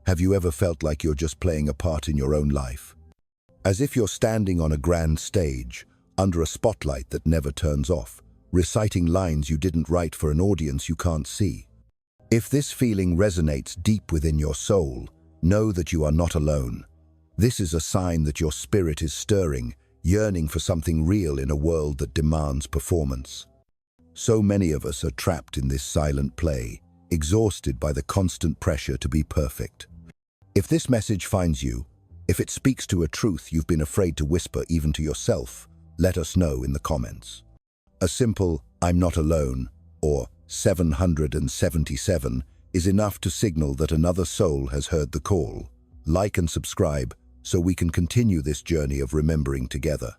Have you ever felt like you're just playing a part in your own life? As if you're standing on a grand stage, under a spotlight that never turns off, reciting lines you didn't write for an audience you can't see. If this feeling resonates deep within your soul, know that you are not alone. This is a sign that your spirit is stirring, yearning for something real in a world that demands performance. So many of us are trapped in this silent play, exhausted by the constant pressure to be perfect. If this message finds you, if it speaks to a truth you've been afraid to whisper even to yourself, let us know in the comments. A simple "I'm not alone" or 777 is enough to signal that another soul has heard the call. Like and subscribe so we can continue this journey of remembering together.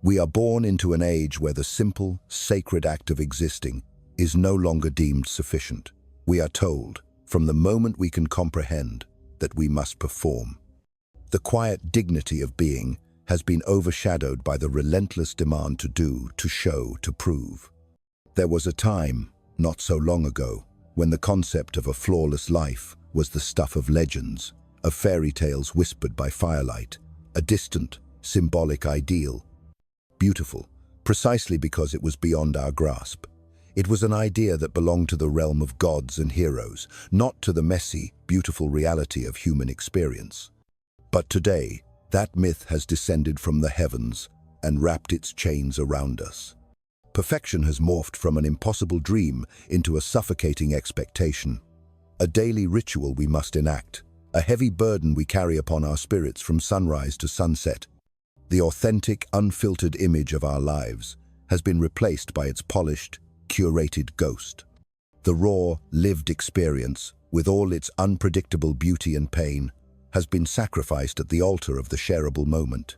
We are born into an age where the simple, sacred act of existing is no longer deemed sufficient. We are told, from the moment we can comprehend, that we must perform. The quiet dignity of being has been overshadowed by the relentless demand to do, to show, to prove. There was a time, not so long ago, when the concept of a flawless life was the stuff of legends, of fairy tales whispered by firelight, a distant, symbolic ideal. Beautiful, precisely because it was beyond our grasp. It was an idea that belonged to the realm of gods and heroes, not to the messy, beautiful reality of human experience. But today, that myth has descended from the heavens and wrapped its chains around us. Perfection has morphed from an impossible dream into a suffocating expectation. A daily ritual we must enact, a heavy burden we carry upon our spirits from sunrise to sunset. The authentic, unfiltered image of our lives has been replaced by its polished, curated ghost. The raw, lived experience, with all its unpredictable beauty and pain, has been sacrificed at the altar of the shareable moment.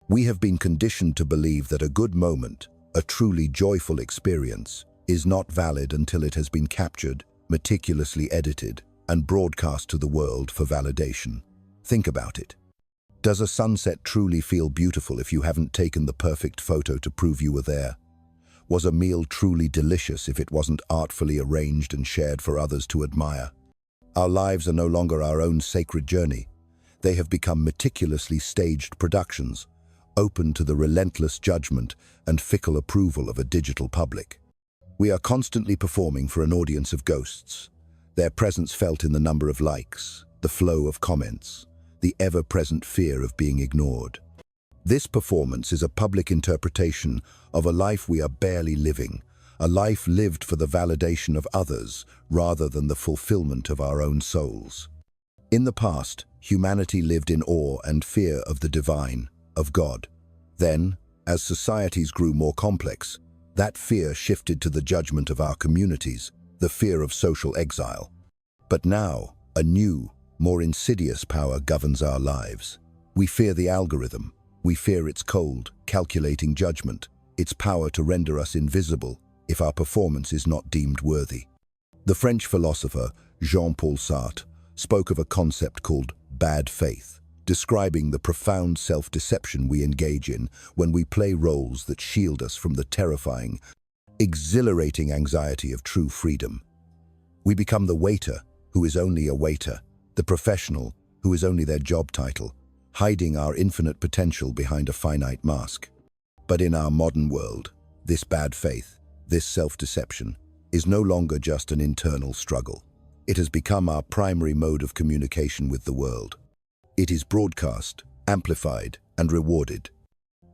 We have been conditioned to believe that a good moment, a truly joyful experience, is not valid until it has been captured, meticulously edited, and broadcast to the world for validation. Think about it. Does a sunset truly feel beautiful if you haven't taken the perfect photo to prove you were there? Was a meal truly delicious if it wasn't artfully arranged and shared for others to admire? Our lives are no longer our own sacred journey. They have become meticulously staged productions, open to the relentless judgment and fickle approval of a digital public. We are constantly performing for an audience of ghosts, their presence felt in the number of likes, the flow of comments, the ever-present fear of being ignored. This performance is a public interpretation of a life we are barely living, a life lived for the validation of others rather than the fulfillment of our own souls. In the past, humanity lived in awe and fear of the divine, of God. Then, as societies grew more complex, that fear shifted to the judgment of our communities, the fear of social exile. But now, a new, more insidious power governs our lives. We fear the algorithm. We fear its cold, calculating judgment, its power to render us invisible if our performance is not deemed worthy. The French philosopher Jean-Paul Sartre spoke of a concept called bad faith, describing the profound self-deception we engage in when we play roles that shield us from the terrifying, exhilarating anxiety of true freedom. We become the waiter who is only a waiter, the professional who is only their job title, hiding our infinite potential behind a finite mask. But in our modern world, this bad faith, this self-deception, is no longer just an internal struggle. It has become our primary mode of communication with the world. It is broadcast, amplified, and rewarded.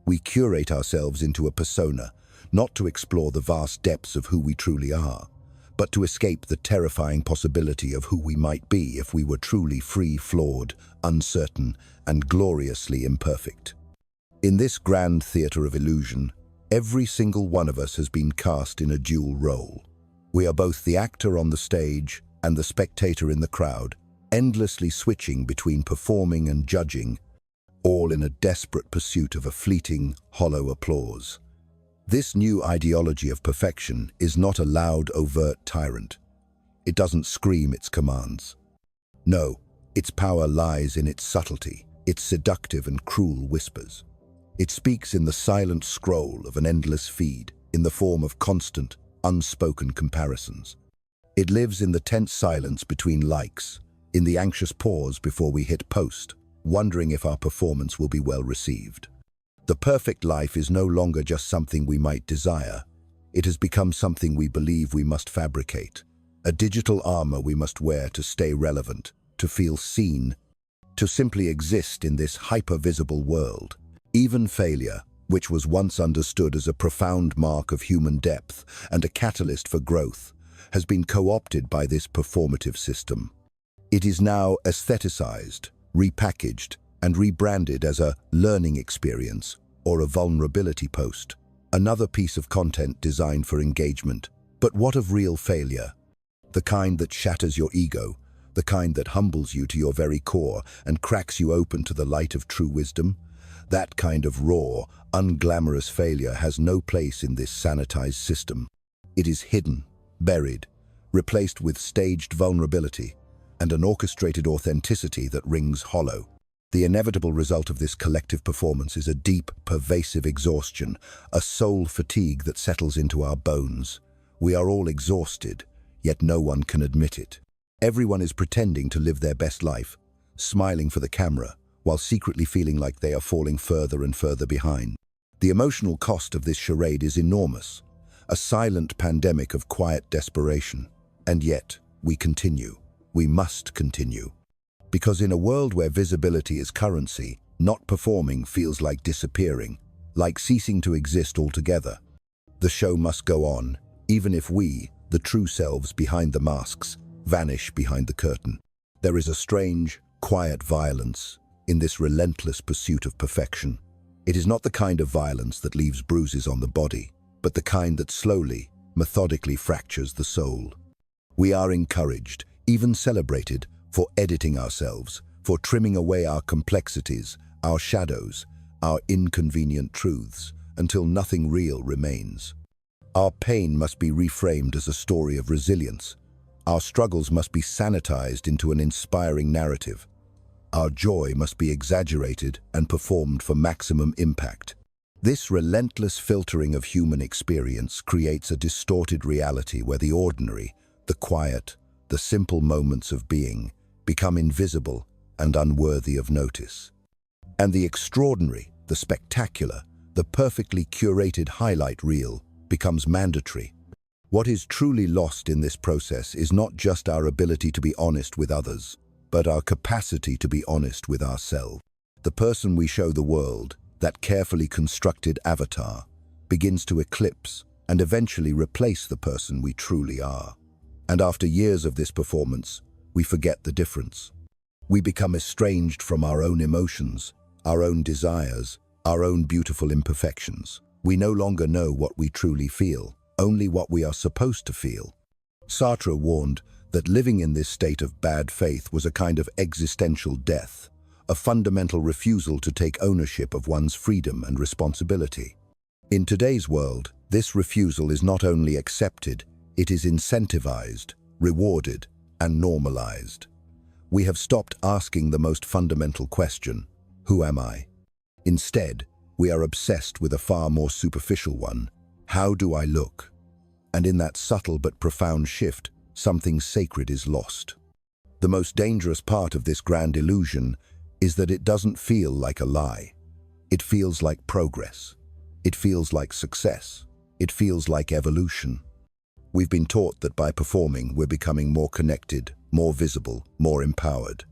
We curate ourselves into a persona, not to explore the vast depths of who we truly are, but to escape the terrifying possibility of who we might be if we were truly free, flawed, uncertain, and gloriously imperfect. In this grand theater of illusion, every single one of us has been cast in a dual role. We are both the actor on the stage and the spectator in the crowd, endlessly switching between performing and judging, all in a desperate pursuit of a fleeting, hollow applause. This new ideology of perfection is not a loud, overt tyrant. It doesn't scream its commands. No, its power lies in its subtlety, its seductive and cruel whispers. It speaks in the silent scroll of an endless feed, in the form of constant, unspoken comparisons. It lives in the tense silence between likes, in the anxious pause before we hit post, wondering if our performance will be well received. The perfect life is no longer just something we might desire. It has become something we believe we must fabricate, a digital armor we must wear to stay relevant, to feel seen, to simply exist in this hyper-visible world. Even failure, which was once understood as a profound mark of human depth and a catalyst for growth, has been co-opted by this performative system. It is now aestheticized, repackaged, and rebranded as a learning experience or a vulnerability post, another piece of content designed for engagement. But what of real failure? The kind that shatters your ego, the kind that humbles you to your very core and cracks you open to the light of true wisdom? That kind of raw, unglamorous failure has no place in this sanitized system. It is hidden, buried, replaced with staged vulnerability and an orchestrated authenticity that rings hollow. The inevitable result of this collective performance is a deep, pervasive exhaustion, a soul fatigue that settles into our bones. We are all exhausted, yet no one can admit it. Everyone is pretending to live their best life, smiling for the camera, while secretly feeling like they are falling further and further behind. The emotional cost of this charade is enormous, a silent pandemic of quiet desperation. And yet, we continue. We must continue. Because in a world where visibility is currency, not performing feels like disappearing, like ceasing to exist altogether. The show must go on, even if we, the true selves behind the masks, vanish behind the curtain. There is a strange, quiet violence in this relentless pursuit of perfection. It is not the kind of violence that leaves bruises on the body, but the kind that slowly, methodically fractures the soul. We are encouraged, even celebrated, for editing ourselves, for trimming away our complexities, our shadows, our inconvenient truths, until nothing real remains. Our pain must be reframed as a story of resilience. Our struggles must be sanitized into an inspiring narrative. Our joy must be exaggerated and performed for maximum impact. This relentless filtering of human experience creates a distorted reality where the ordinary, the quiet, the simple moments of being become invisible and unworthy of notice. And the extraordinary, the spectacular, the perfectly curated highlight reel becomes mandatory. What is truly lost in this process is not just our ability to be honest with others, but our capacity to be honest with ourselves. The person we show the world, that carefully constructed avatar, begins to eclipse and eventually replace the person we truly are. And after years of this performance, we forget the difference. We become estranged from our own emotions, our own desires, our own beautiful imperfections. We no longer know what we truly feel, only what we are supposed to feel. Sartre warned that living in this state of bad faith was a kind of existential death, a fundamental refusal to take ownership of one's freedom and responsibility. In today's world, this refusal is not only accepted, it is incentivized, rewarded, and normalized. We have stopped asking the most fundamental question, who am I? Instead, we are obsessed with a far more superficial one, how do I look? And in that subtle but profound shift, something sacred is lost. The most dangerous part of this grand illusion is that it doesn't feel like a lie. It feels like progress. It feels like success. It feels like evolution. We've been taught that by performing, we're becoming more connected, more visible, more empowered.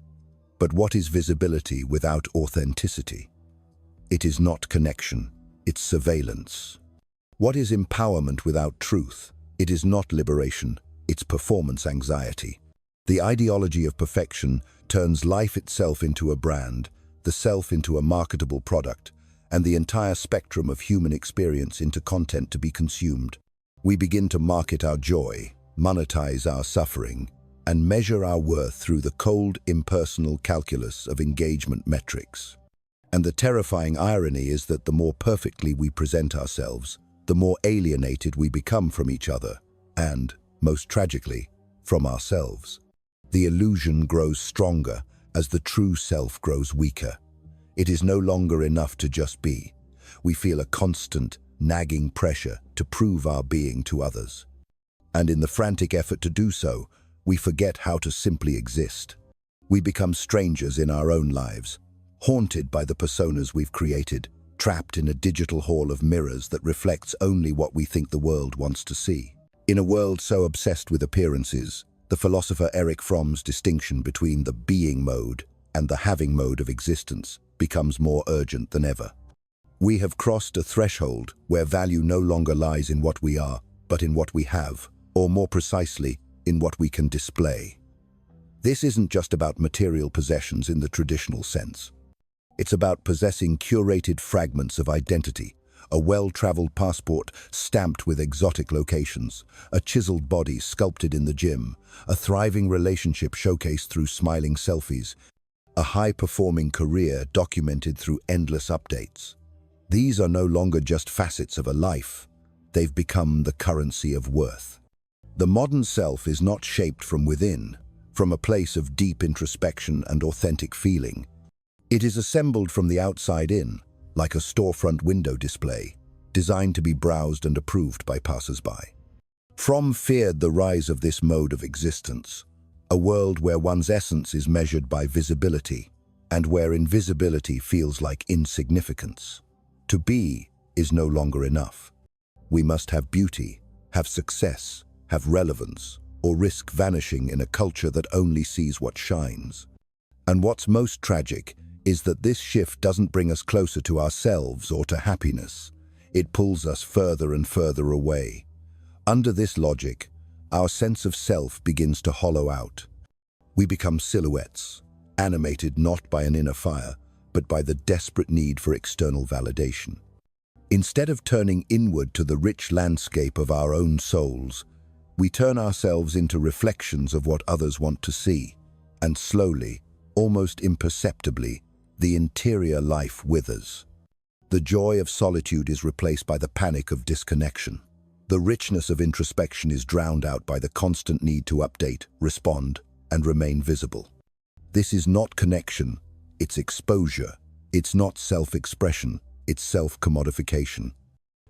But what is visibility without authenticity? It is not connection, it's surveillance. What is empowerment without truth? It is not liberation, it's performance anxiety. The ideology of perfection turns life itself into a brand, the self into a marketable product, and the entire spectrum of human experience into content to be consumed. We begin to market our joy, monetize our suffering, and measure our worth through the cold, impersonal calculus of engagement metrics. And the terrifying irony is that the more perfectly we present ourselves, the more alienated we become from each other, and, most tragically, from ourselves. The illusion grows stronger as the true self grows weaker. It is no longer enough to just be. We feel a constant, nagging pressure to prove our being to others. And in the frantic effort to do so, we forget how to simply exist. We become strangers in our own lives, haunted by the personas we've created, trapped in a digital hall of mirrors that reflects only what we think the world wants to see. In a world so obsessed with appearances, the philosopher Erich Fromm's distinction between the being mode and the having mode of existence becomes more urgent than ever. We have crossed a threshold where value no longer lies in what we are, but in what we have, or more precisely, in what we can display. This isn't just about material possessions in the traditional sense. It's about possessing curated fragments of identity, a well-traveled passport stamped with exotic locations, a chiseled body sculpted in the gym, a thriving relationship showcased through smiling selfies, a high-performing career documented through endless updates. These are no longer just facets of a life. They've become the currency of worth. The modern self is not shaped from within, from a place of deep introspection and authentic feeling. It is assembled from the outside in, like a storefront window display, designed to be browsed and approved by passers-by. Fromm feared the rise of this mode of existence, a world where one's essence is measured by visibility, and where invisibility feels like insignificance. To be is no longer enough. We must have beauty, have success, have relevance, or risk vanishing in a culture that only sees what shines. And what's most tragic is that this shift doesn't bring us closer to ourselves or to happiness. It pulls us further and further away. Under this logic, our sense of self begins to hollow out. We become silhouettes, animated not by an inner fire, but by the desperate need for external validation. Instead of turning inward to the rich landscape of our own souls, we turn ourselves into reflections of what others want to see, and slowly, almost imperceptibly, the interior life withers. The joy of solitude is replaced by the panic of disconnection. The richness of introspection is drowned out by the constant need to update, respond, and remain visible. This is not connection, it's exposure. It's not self-expression, it's self-commodification.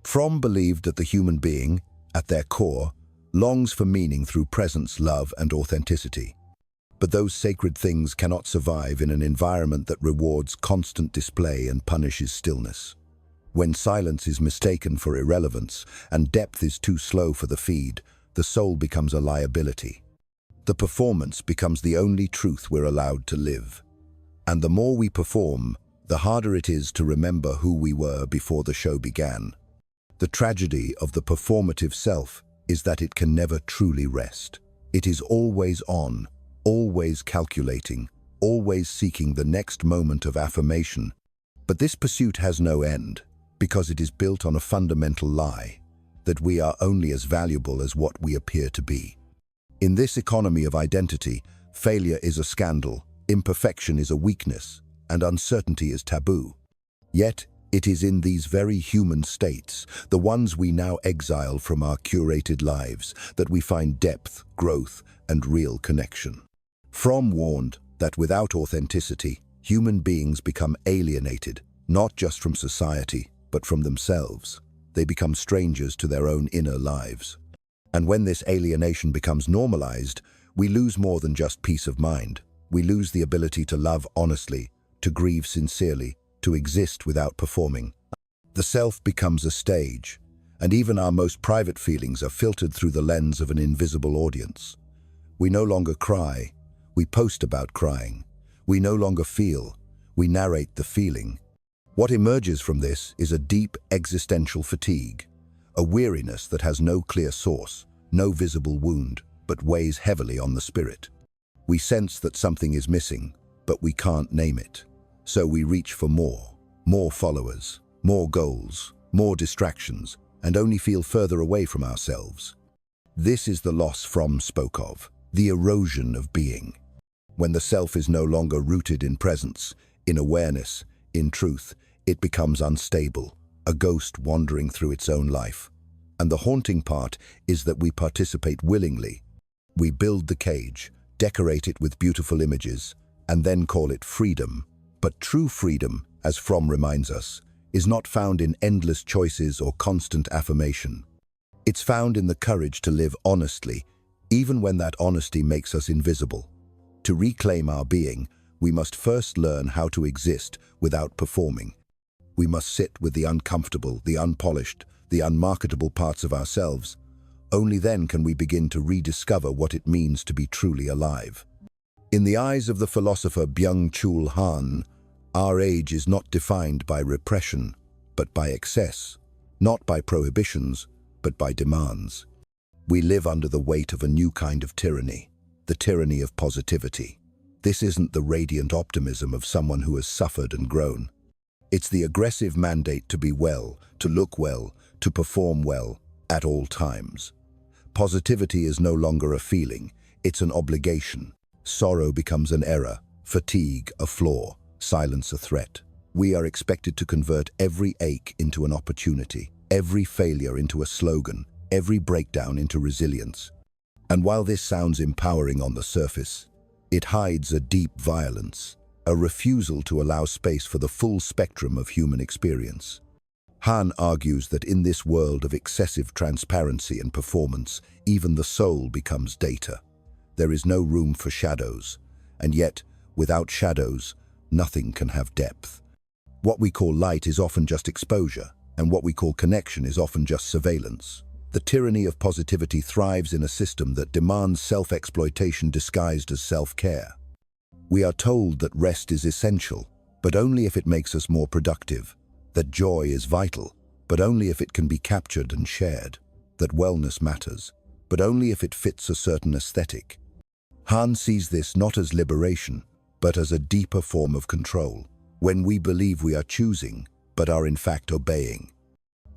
Fromm believed that the human being, at their core, longs for meaning through presence, love, and authenticity. But those sacred things cannot survive in an environment that rewards constant display and punishes stillness. When silence is mistaken for irrelevance and depth is too slow for the feed, the soul becomes a liability. The performance becomes the only truth we're allowed to live. And the more we perform, the harder it is to remember who we were before the show began. The tragedy of the performative self is that it can never truly rest. It is always on, always calculating, always seeking the next moment of affirmation. But this pursuit has no end, because it is built on a fundamental lie, that we are only as valuable as what we appear to be. In this economy of identity, failure is a scandal, imperfection is a weakness, and uncertainty is taboo. Yet, it is in these very human states, the ones we now exile from our curated lives, that we find depth, growth, and real connection. Fromm warned that without authenticity, human beings become alienated, not just from society, but from themselves. They become strangers to their own inner lives. And when this alienation becomes normalized, we lose more than just peace of mind. We lose the ability to love honestly, to grieve sincerely, to exist without performing. The self becomes a stage, and even our most private feelings are filtered through the lens of an invisible audience. We no longer cry, we post about crying. We no longer feel, we narrate the feeling. What emerges from this is a deep existential fatigue, a weariness that has no clear source, no visible wound, but weighs heavily on the spirit. We sense that something is missing, but we can't name it. So we reach for more followers, more goals, more distractions, and only feel further away from ourselves. This is the loss Fromm spoke of, the erosion of being. When the self is no longer rooted in presence, in awareness, in truth, it becomes unstable, a ghost wandering through its own life. And the haunting part is that we participate willingly. We build the cage, decorate it with beautiful images, and then call it freedom. But true freedom, as Fromm reminds us, is not found in endless choices or constant affirmation. It's found in the courage to live honestly, even when that honesty makes us invisible. To reclaim our being, we must first learn how to exist without performing. We must sit with the uncomfortable, the unpolished, the unmarketable parts of ourselves. Only then can we begin to rediscover what it means to be truly alive. In the eyes of the philosopher Byung-Chul Han, our age is not defined by repression, but by excess, not by prohibitions, but by demands. We live under the weight of a new kind of tyranny, the tyranny of positivity. This isn't the radiant optimism of someone who has suffered and grown. It's the aggressive mandate to be well, to look well, to perform well, at all times. Positivity is no longer a feeling, it's an obligation. Sorrow becomes an error, fatigue a flaw, silence a threat. We are expected to convert every ache into an opportunity, every failure into a slogan, every breakdown into resilience. And while this sounds empowering on the surface, it hides a deep violence, a refusal to allow space for the full spectrum of human experience. Han argues that in this world of excessive transparency and performance, even the soul becomes data. There is no room for shadows, and yet, without shadows, nothing can have depth. What we call light is often just exposure, and what we call connection is often just surveillance. The tyranny of positivity thrives in a system that demands self-exploitation disguised as self-care. We are told that rest is essential, but only if it makes us more productive, that joy is vital, but only if it can be captured and shared, that wellness matters, but only if it fits a certain aesthetic. Han sees this not as liberation, but as a deeper form of control, when we believe we are choosing, but are in fact obeying.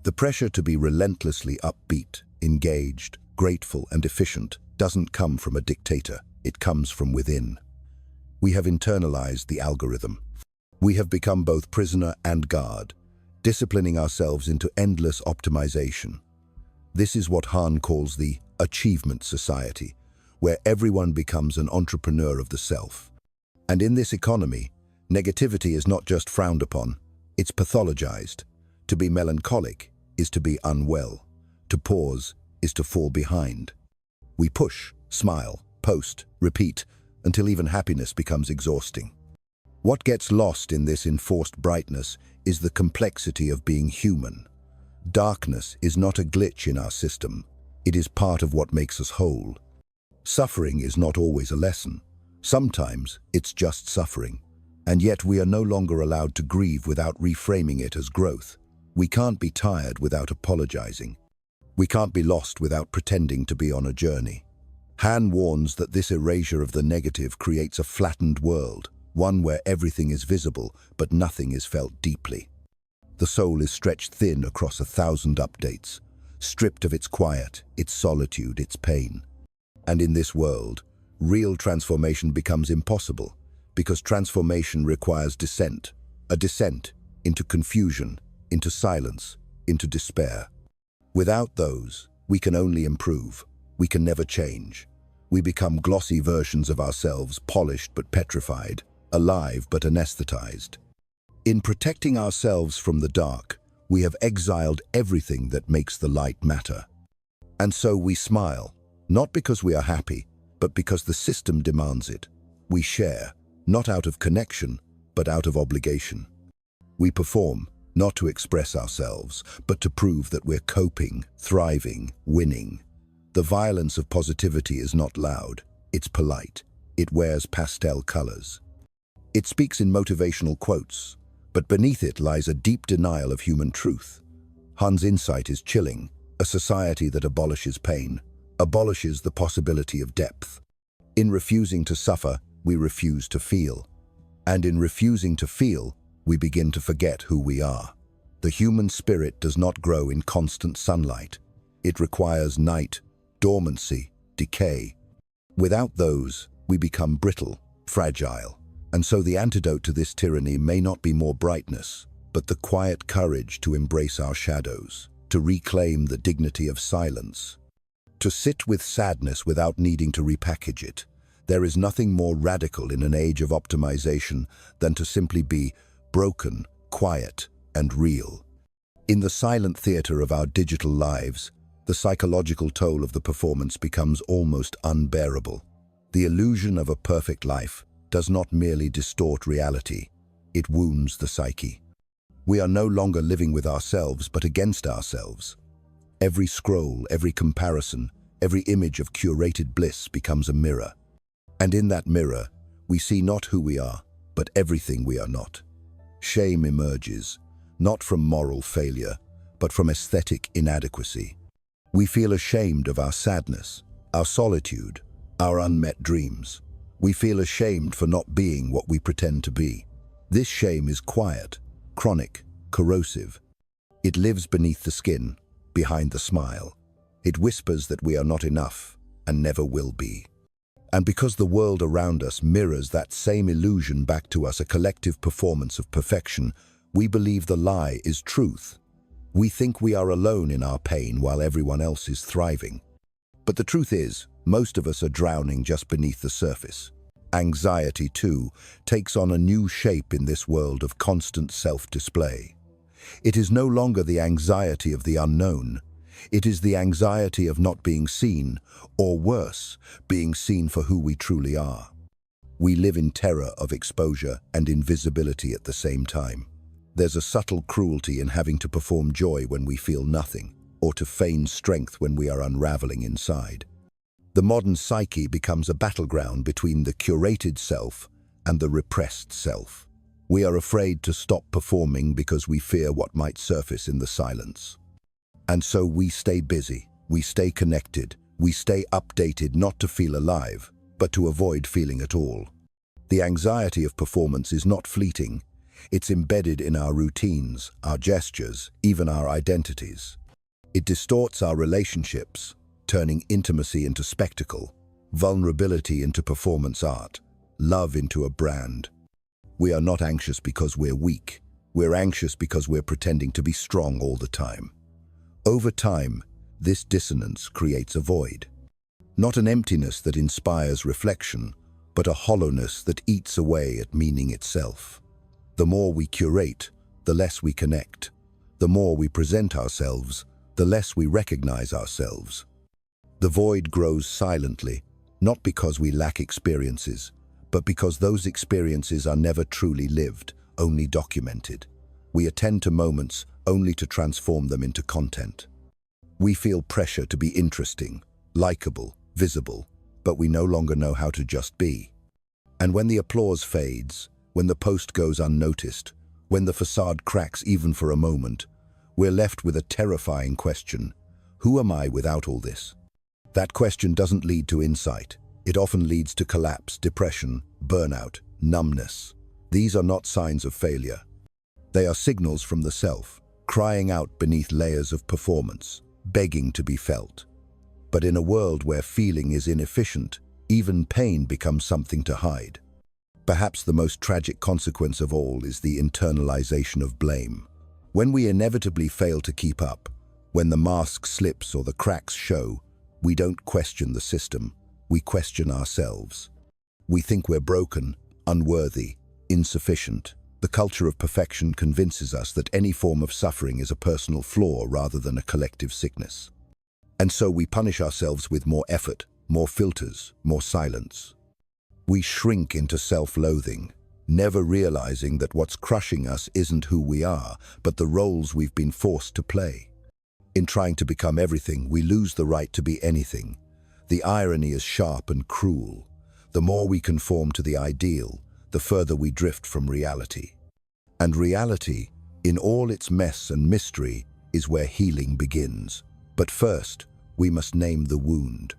The pressure to be relentlessly upbeat, engaged, grateful, and efficient doesn't come from a dictator, it comes from within. We have internalized the algorithm. We have become both prisoner and guard, disciplining ourselves into endless optimization. This is what Han calls the achievement society, where everyone becomes an entrepreneur of the self. And in this economy, negativity is not just frowned upon, it's pathologized. To be melancholic is to be unwell. To pause is to fall behind. We push, smile, post, repeat, until even happiness becomes exhausting. What gets lost in this enforced brightness is the complexity of being human. Darkness is not a glitch in our system. It is part of what makes us whole. Suffering is not always a lesson. Sometimes it's just suffering. And yet we are no longer allowed to grieve without reframing it as growth. We can't be tired without apologizing. We can't be lost without pretending to be on a journey. Han warns that this erasure of the negative creates a flattened world, one where everything is visible but nothing is felt deeply. The soul is stretched thin across 1,000 updates, stripped of its quiet, its solitude, its pain. And in this world, real transformation becomes impossible, because transformation requires descent, a descent into confusion, into silence, into despair. Without those, we can only improve. We can never change. We become glossy versions of ourselves, polished but petrified, alive but anesthetized. In protecting ourselves from the dark, we have exiled everything that makes the light matter. And so we smile, not because we are happy, but because the system demands it. We share, not out of connection, but out of obligation. We perform, not to express ourselves, but to prove that we're coping, thriving, winning. The violence of positivity is not loud, it's polite. It wears pastel colors. It speaks in motivational quotes, but beneath it lies a deep denial of human truth. Han's insight is chilling, a society that abolishes pain, abolishes the possibility of depth. In refusing to suffer, we refuse to feel. And in refusing to feel, we begin to forget who we are. The human spirit does not grow in constant sunlight. It requires night, dormancy, decay. Without those, we become brittle, fragile. And so the antidote to this tyranny may not be more brightness, but the quiet courage to embrace our shadows, to reclaim the dignity of silence, to sit with sadness without needing to repackage it. There is nothing more radical in an age of optimization than to simply be broken, quiet, and real. In the silent theater of our digital lives, the psychological toll of the performance becomes almost unbearable. The illusion of a perfect life does not merely distort reality, it wounds the psyche. We are no longer living with ourselves, but against ourselves. Every scroll, every comparison, every image of curated bliss becomes a mirror. And in that mirror, we see not who we are, but everything we are not. Shame emerges, not from moral failure, but from aesthetic inadequacy. We feel ashamed of our sadness, our solitude, our unmet dreams. We feel ashamed for not being what we pretend to be. This shame is quiet, chronic, corrosive. It lives beneath the skin, behind the smile. It whispers that we are not enough and never will be. And because the world around us mirrors that same illusion back to us, a collective performance of perfection, we believe the lie is truth. We think we are alone in our pain while everyone else is thriving. But the truth is, most of us are drowning just beneath the surface. Anxiety, too, takes on a new shape in this world of constant self-display. It is no longer the anxiety of the unknown. It is the anxiety of not being seen, or worse, being seen for who we truly are. We live in terror of exposure and invisibility at the same time. There's a subtle cruelty in having to perform joy when we feel nothing, or to feign strength when we are unraveling inside. The modern psyche becomes a battleground between the curated self and the repressed self. We are afraid to stop performing because we fear what might surface in the silence. And so we stay busy, we stay connected, we stay updated, not to feel alive, but to avoid feeling at all. The anxiety of performance is not fleeting. It's embedded in our routines, our gestures, even our identities. It distorts our relationships, turning intimacy into spectacle, vulnerability into performance art, love into a brand. We are not anxious because we're weak. We're anxious because we're pretending to be strong all the time. Over time, this dissonance creates a void. Not an emptiness that inspires reflection, but a hollowness that eats away at meaning itself. The more we curate, the less we connect. The more we present ourselves, the less we recognize ourselves. The void grows silently, not because we lack experiences, but because those experiences are never truly lived, only documented. We attend to moments only to transform them into content. We feel pressure to be interesting, likable, visible, but we no longer know how to just be. And when the applause fades, when the post goes unnoticed, when the facade cracks even for a moment, we're left with a terrifying question: who am I without all this? That question doesn't lead to insight. It often leads to collapse, depression, burnout, numbness. These are not signs of failure. They are signals from the self, crying out beneath layers of performance, begging to be felt. But in a world where feeling is inefficient, even pain becomes something to hide. Perhaps the most tragic consequence of all is the internalization of blame. When we inevitably fail to keep up, when the mask slips or the cracks show, we don't question the system, we question ourselves. We think we're broken, unworthy, insufficient. The culture of perfection convinces us that any form of suffering is a personal flaw rather than a collective sickness. And so we punish ourselves with more effort, more filters, more silence. We shrink into self-loathing, never realizing that what's crushing us isn't who we are, but the roles we've been forced to play. In trying to become everything, we lose the right to be anything. The irony is sharp and cruel. The more we conform to the ideal, the further we drift from reality. And reality, in all its mess and mystery, is where healing begins. But first, we must name the wound.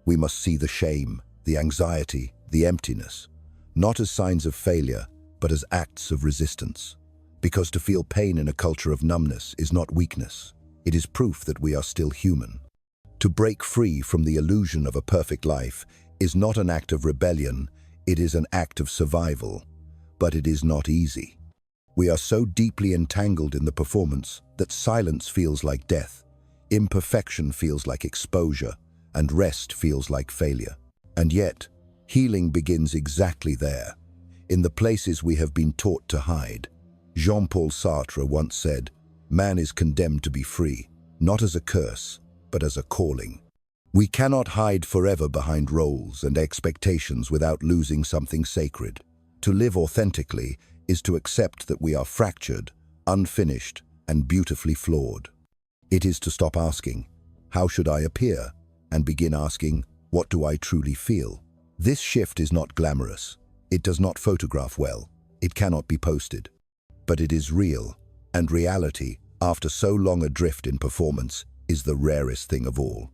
We must see the shame, the anxiety, the emptiness, not as signs of failure, but as acts of resistance. Because to feel pain in a culture of numbness is not weakness. It is proof that we are still human. To break free from the illusion of a perfect life is not an act of rebellion, it is an act of survival. But it is not easy. We are so deeply entangled in the performance that silence feels like death, imperfection feels like exposure, and rest feels like failure. And yet, healing begins exactly there, in the places we have been taught to hide. Jean-Paul Sartre once said, "Man is condemned to be free, not as a curse, but as a calling." We cannot hide forever behind roles and expectations without losing something sacred. To live authentically is to accept that we are fractured, unfinished, and beautifully flawed. It is to stop asking, "How should I appear?" and begin asking, "What do I truly feel?" This shift is not glamorous. It does not photograph well. It cannot be posted. But it is real, and reality, after so long adrift in performance, is the rarest thing of all.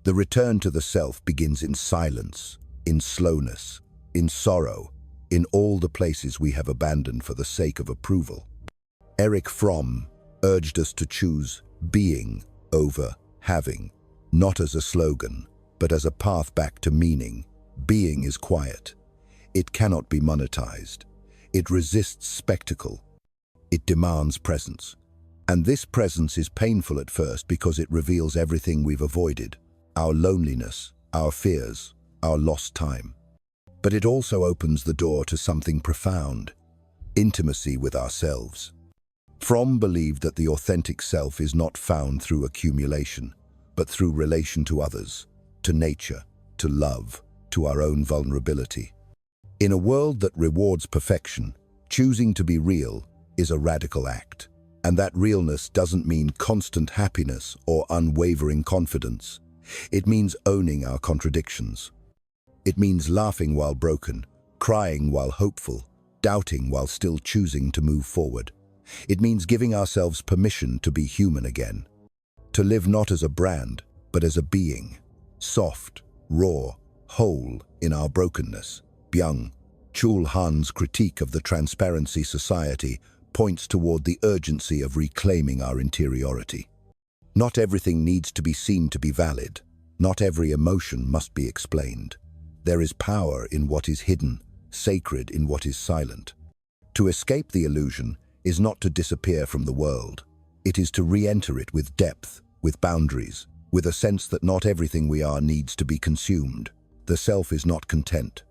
The return to the self begins in silence, in slowness, in sorrow, in all the places we have abandoned for the sake of approval. Erich Fromm urged us to choose being over having, not as a slogan, but as a path back to meaning. Being is quiet. It cannot be monetized. It resists spectacle. It demands presence. And this presence is painful at first because it reveals everything we've avoided: our loneliness, our fears, our lost time. But it also opens the door to something profound: intimacy with ourselves. Fromm believed that the authentic self is not found through accumulation, but through relation to others, to nature, to love, to our own vulnerability. In a world that rewards perfection, choosing to be real is a radical act. And that realness doesn't mean constant happiness or unwavering confidence. It means owning our contradictions. It means laughing while broken, crying while hopeful, doubting while still choosing to move forward. It means giving ourselves permission to be human again. To live not as a brand, but as a being, soft, raw, whole in our brokenness. Byung-Chul Han's critique of the transparency society points toward the urgency of reclaiming our interiority. Not everything needs to be seen to be valid. Not every emotion must be explained. There is power in what is hidden, sacred in what is silent. To escape the illusion is not to disappear from the world. It is to re-enter it with depth, with boundaries, with a sense that not everything we are needs to be consumed. The self is not content.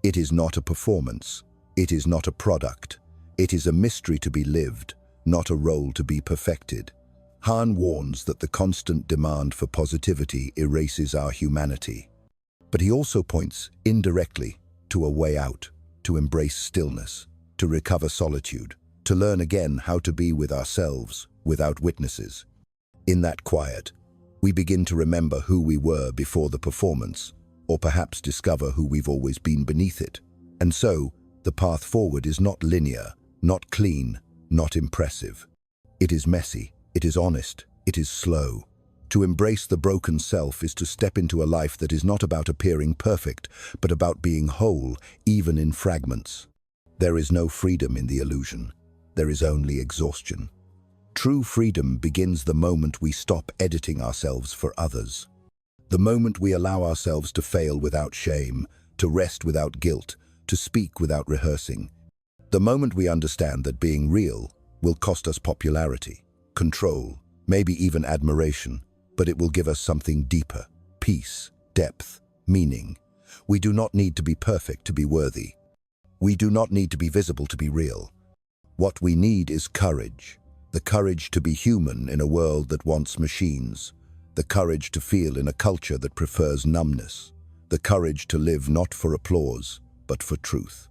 It is not a performance. It is not a product. It is a mystery to be lived, not a role to be perfected. Han warns that the constant demand for positivity erases our humanity. But he also points, indirectly, to a way out, to embrace stillness, to recover solitude, to learn again how to be with ourselves, without witnesses. In that quiet, we begin to remember who we were before the performance, or perhaps discover who we've always been beneath it. And so, the path forward is not linear, not clean, not impressive. It is messy, it is honest, it is slow. To embrace the broken self is to step into a life that is not about appearing perfect, but about being whole, even in fragments. There is no freedom in the illusion. There is only exhaustion. True freedom begins the moment we stop editing ourselves for others. The moment we allow ourselves to fail without shame, to rest without guilt, to speak without rehearsing. The moment we understand that being real will cost us popularity, control, maybe even admiration, but it will give us something deeper: peace, depth, meaning. We do not need to be perfect to be worthy. We do not need to be visible to be real. What we need is courage. The courage to be human in a world that wants machines. The courage to feel in a culture that prefers numbness. The courage to live not for applause, but for truth.